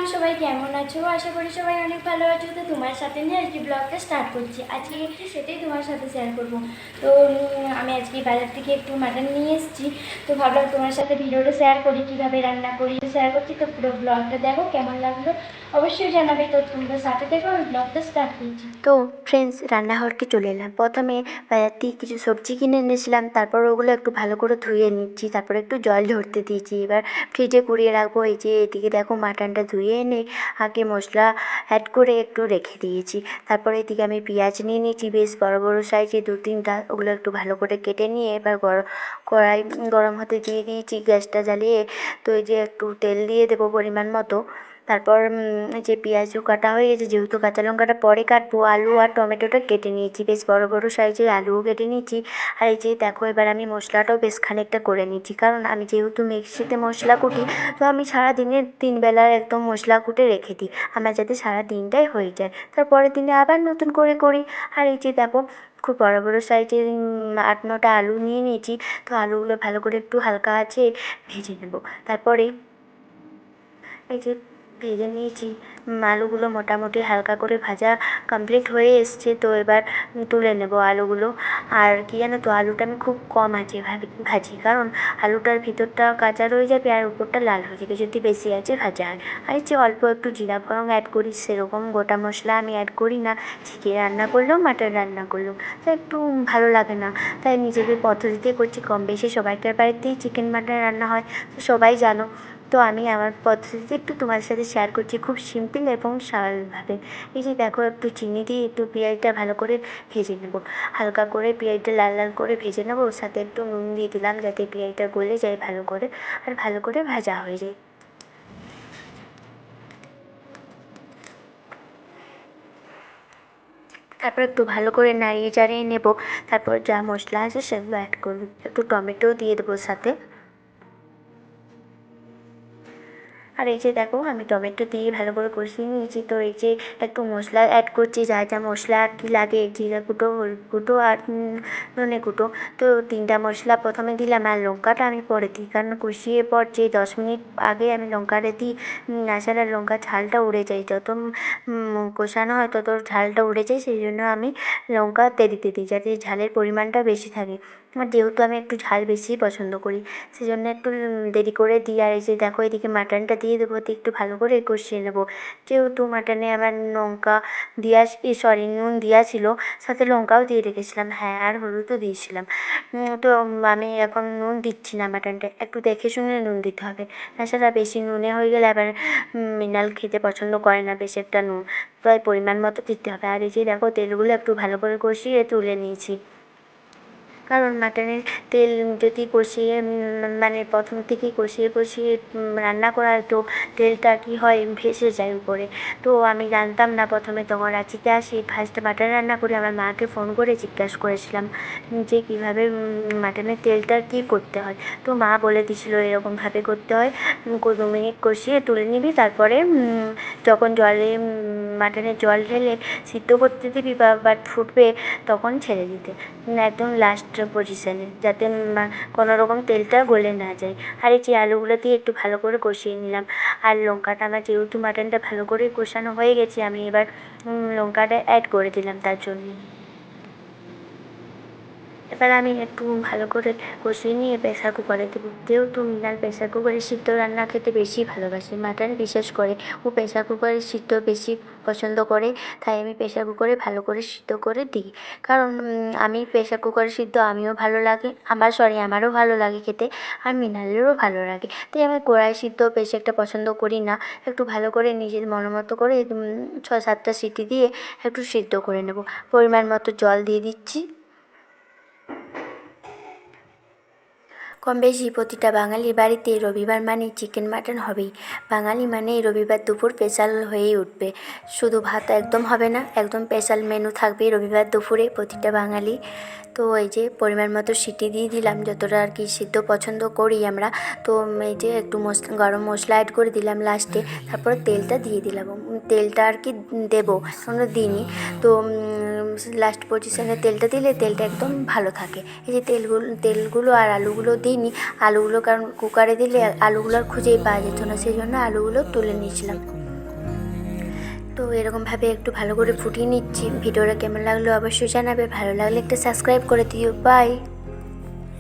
Everyone, সবাই কেমন আছো? আশা করি সবাই অনেক ভালো আছো। তো তোমার সাথে নিয়ে আজকে ব্লগটা স্টার্ট করছি। আজকে একটু সেটাই তোমার সাথে শেয়ার করবো। তো আমি আজকে বাজার থেকে একটু মাটন নিয়ে এসেছি। তো ভাবলাম তোমার সাথে ভিডিওটা শেয়ার করি, কীভাবে রান্না করি শেয়ার করছি। তো পুরো ব্লগটা দেখো, কেমন লাগলো অবশ্যই জানাবে। তো তোমরা সাথে দেখো, আমি ব্লগটা স্টার্ট করছি। তো ফ্রেন্ডস, রান্নাঘরকে চলে এলাম। প্রথমে বাজার থেকে কিছু সবজি কিনে এনেছিলাম, তারপর ওগুলো একটু ভালো করে ধুয়ে নিচ্ছি, তারপরে একটু জল ঝরতে দিয়েছি। এবার ফ্রিজে কুড়িয়ে রাখবো। এই যে এদিকে দেখো, মাটনটা ধুয়ে এনে আগে মশলা অ্যাড করে একটু রেখে দিয়েছি। তারপরে এদিকে আমি পেঁয়াজ নিয়ে নিয়েছি বেশ বড় বড় সাইজে 2-3টা। ওগুলো একটু ভালো করে কেটে নিয়ে এবার কড়াই গরম হতে দিয়ে দিয়েছি, গ্যাসটা জ্বালিয়ে। তো এই যে একটু তেল দিয়ে দেবো পরিমাণ মতো। তারপর যে পেঁয়াজও কাটা হয়ে গেছে, যেহেতু কাঁচা লঙ্কাটা পরে কাটবো, আলু আর টমেটোটা কেটে নিয়েছি, বেশ বড় বড় সাইজের আলুও কেটে নিয়েছি। আর এই যে দেখো, এবার আমি মশলাটাও বেশ খানিকটা করে নিচ্ছি, কারণ আমি যেহেতু মিক্সিতে মশলা কুটি, তো আমি সারাদিনে 3 বেলার একদম মশলা কুটে রেখে দিই, আমার যাতে সারা দিনটাই হয়ে যায়, তারপরের দিনে আবার নতুন করে করি। আর এই যে দেখো, খুব বড় বড় সাইজের 8-9টা আলু নিয়ে নিয়েছি। তো আলুগুলো ভালো করে একটু হালকা আঁচে ভেজে নেব। তারপরে এই যে ভেজে নিয়েছি, আলুগুলো মোটামুটি হালকা করে ভাজা কমপ্লিট হয়ে এসছে। তো এবার তুলে নেব আলুগুলো। আর কি জানো তো, আলুটা আমি খুব কম আঁচে ভাজি, কারণ আলুটার ভিতরটা কাঁচা রয়ে যাবে আর উপরটা লাল হয়ে যাবে যদি বেশি আঁচে ভাজা হয়। আর এই যে অল্প একটু জিরা ফোড়ন অ্যাড করি, সেরকম গোটা মশলা আমি অ্যাড করি না। চিকেন রান্না করলেও মাটন রান্না করলেও তো একটু ভালো লাগে না, তাই নিজেদের পদ্ধতিতে করছি। কম বেশি সবাইকার বাড়িতেই চিকেন মাটন রান্না হয়, তো সবাই জানো। তো আমি আমার পদ্ধতিতে একটু তোমার সাথে শেয়ার করছি, খুব সিম্পল এবং স্বাভাবিকভাবে। এই যে দেখো, একটু চিনি দিয়ে একটু পেঁয়াজটা ভালো করে ভেজে নেব, হালকা করে পেঁয়াজটা লাল লাল করে ভেজে নেব। ওর সাথে একটু নুন দিয়ে দিলাম, যাতে পেঁয়াজটা গলে যায় ভালো করে, আর ভালো করে ভাজা হয়ে যায়। তারপর একটু ভালো করে নাড়িয়ে চাড়িয়ে নেব। তারপর যা মশলা আছে সেগুলো অ্যাড করব, একটু টমেটোও দিয়ে দেবো সাথে। আর এই যে দেখো, আমি টমেটো দিয়ে ভালো করে কষিয়ে নিয়েছি। তো এই যে একটু মশলা অ্যাড করছি, যা যা মশলা আর কি লাগে, জিরা গুঁটো, হলুদ গুঁটো আর ধনে গুঁটো। তো 3টা মশলা প্রথমে দিলাম, আর লঙ্কাটা আমি পরে দিই, কারণ কষিয়ে পর যে 10 মিনিট আগে আমি লঙ্কাটা দিই, নাছাড়া লঙ্কার ঝালটা উড়ে যায়। যত কষানো হয় তত ঝালটা উড়ে যায়, সেই জন্য আমি লঙ্কা দেরিতে দিই, যাতে ঝালের পরিমাণটা বেশি থাকে। আর যেহেতু আমি একটু ঝাল বেশিই পছন্দ করি, সেই জন্য একটু দেরি করে দিই। আর এই যে দেখো, এদিকে মাটনটা দিয়ে দেবো, দিয়ে একটু ভালো করে কষিয়ে নেবো। যেহেতু মাটনে আমার লঙ্কা দেওয়া, নুন দেওয়া ছিল, সাথে লঙ্কাও দিয়ে রেখেছিলাম, হ্যাঁ, আর হলুদও দিয়েছিলাম। তো আমি এখন নুন দিচ্ছি না, মাটনটা একটু দেখে শুনে নুন দিতে হবে, তাছাড়া বেশি নুনে হয়ে গেলে আবার মৃণাল খেতে পছন্দ করে না বেশি একটা নুন, তাই পরিমাণ মতো দিতে হবে। আর এই যে দেখো, তেলগুলো একটু ভালো করে কষিয়ে তুলে নিয়েছি, কারণ মাটনের তেল যদি কষিয়ে মানে প্রথম থেকেই কষিয়ে কষিয়ে রান্না করা হয়, তো তেলটা কী হয়, ভেসে যায় উপরে। তো আমি জানতাম না প্রথমে, তখন রাঁচিতে আসি ফার্স্ট মাটন রান্না করি, আমার মাকে ফোন করে জিজ্ঞাসা করেছিলাম যে কীভাবে মাটনের তেলটা কী করতে হয়। তো মা বলে দিয়েছিলো এরকমভাবে করতে হয়, 2 মিনিট কষিয়ে তুলে নিবি, তারপরে যখন জলে মাটনের জল ঢেলে সিদ্ধ করতে দিবি বা ফুটবে, তখন ছেড়ে দিতে, একদম লাস্ট পজিশানে, যাতে কোনো রকম তেলটা গলে না যায়। আর এই যে আলুগুলো দিয়ে একটু ভালো করে কষিয়ে নিলাম। আর লঙ্কাটা আমার, যেহেতু মাটনটা ভালো করে কষানো হয়ে গেছে, আমি এবার লঙ্কাটা অ্যাড করে দিলাম তার জন্য। এবার আমি একটু ভালো করে কষিয়ে নিয়ে প্রেসার কুকারে দেবো। যেহেতু মৃণাল প্রেসার কুকারে সিদ্ধ রান্না খেতে বেশি ভালোবাসে, মাটন বিশেষ করে, ও প্রেসার কুকারে সিদ্ধ বেশি পছন্দ করে, তাই আমি প্রেসার কুকারে ভালো করে সিদ্ধ করে দিই। কারণ আমি প্রেসার কুকারে সিদ্ধ আমিও ভালো লাগে, আমারও ভালো লাগে খেতে, আর মৃণালেরও ভালো লাগে, তাই আমি কড়াই সিদ্ধ বেশি একটা পছন্দ করি না। একটু ভালো করে নিজের মতো করে 6-7টা সিটি দিয়ে একটু সিদ্ধ করে নেব। পরিমাণ মতো জল দিয়ে দিচ্ছি। কম বেশি প্রতিটা বাঙালির বাড়িতে রবিবার মানেই চিকেন মাটন হবেই। বাঙালি মানেই রবিবার দুপুর স্পেশাল হয়েই উঠবে। শুধু ভাত একদম হবে না, একদম স্পেশাল মেনু থাকবে রবিবার দুপুরে প্রতিটা বাঙালি। তো এই যে পরিমাণ মতো সিটি দিয়ে দিলাম, যতটা আর কি সিদ্ধ পছন্দ করি আমরা। তো এই যে একটু গরম মশলা অ্যাড করে দিলাম লাস্টে, তারপর তেলটা দিয়ে দিলাম। তেলটা আর কি দেবো, কোনো দিনই। তো লাস্ট পজিশনে তেলটা দিলে তেলটা একদম ভালো থাকে। এই যে তেলগুলো আর আলুগুলো দিইনি, আলুগুলো কারণ কুকারে দিলে আলুগুলো আর খুঁজেই পাওয়া যেত না, সেই জন্য আলুগুলো তুলে নিয়েছিলাম। তো এরকমভাবে একটু ভালো করে ফুটিয়ে নিচ্ছি। ভিডিওটা কেমন লাগলো অবশ্যই জানাবে, ভালো লাগলে একটা সাবস্ক্রাইব করে দিও। বাই।